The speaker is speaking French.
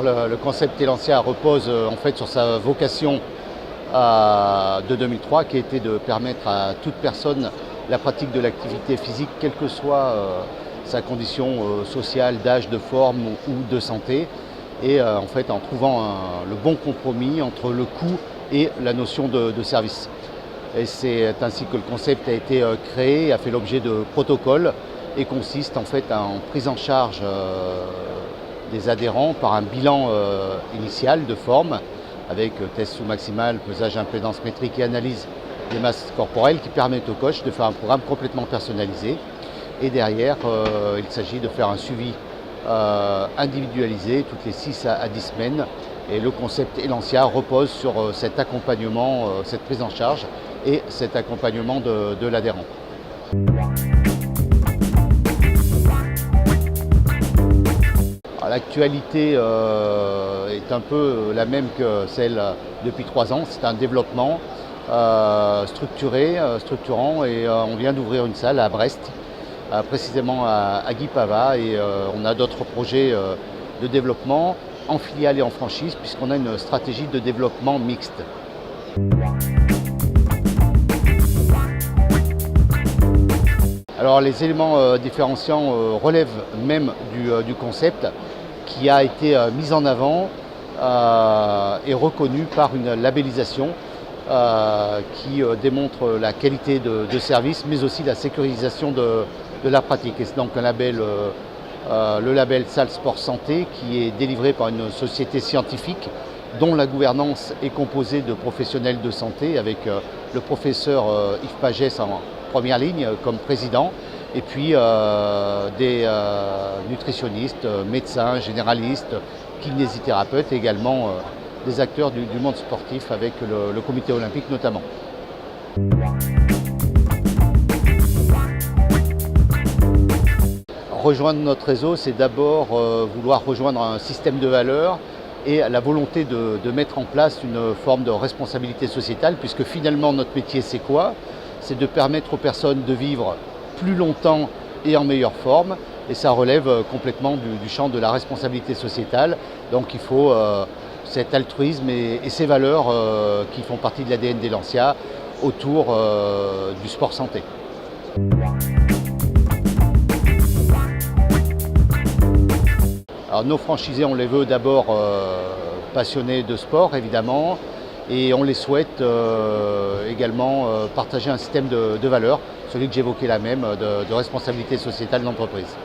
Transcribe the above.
Alors le concept Elancia repose en fait sur sa vocation de 2003 qui était de permettre à toute personne la pratique de l'activité physique, quelle que soit sa condition sociale, d'âge, de forme ou de santé. Et en fait en trouvant le bon compromis entre le coût et la notion de service. Et c'est ainsi que le concept a été créé, a fait l'objet de protocoles et consiste en fait en prise en charge des adhérents par un bilan initial de forme avec test sous-maximal, pesage impédance métrique et analyse des masses corporelles qui permettent au coach de faire un programme complètement personnalisé. Et derrière, il s'agit de faire un suivi individualisé toutes les 6 à 10 semaines. Et le concept Elancia repose sur cet accompagnement, cette prise en charge et cet accompagnement de l'adhérent. L'actualité est un peu la même que celle depuis 3 ans. C'est un développement structurant et on vient d'ouvrir une salle à Brest, précisément à Guipava, et on a d'autres projets de développement en filiale et en franchise puisqu'on a une stratégie de développement mixte. Alors les éléments différenciants relèvent même du concept qui a été mis en avant et reconnu par une labellisation qui démontre la qualité de service mais aussi la sécurisation de la pratique. Et c'est donc un label, le label Salle Sport Santé, qui est délivré par une société scientifique dont la gouvernance est composée de professionnels de santé avec le professeur Yves Pagès en première ligne comme président, et puis des nutritionnistes, médecins, généralistes, kinésithérapeutes et également des acteurs du monde sportif avec le comité olympique notamment. Rejoindre notre réseau, c'est d'abord vouloir rejoindre un système de valeurs et la volonté de mettre en place une forme de responsabilité sociétale, puisque finalement notre métier c'est quoi? C'est de permettre aux personnes de vivre plus longtemps et en meilleure forme, et ça relève complètement du champ de la responsabilité sociétale. Donc il faut cet altruisme et ces valeurs qui font partie de l'ADN d'Elancia autour du sport santé. Alors, nos franchisés, on les veut d'abord passionnés de sport évidemment, et on les souhaite également partager un système de valeurs, celui que j'évoquais là même, de responsabilité sociétale d'entreprise.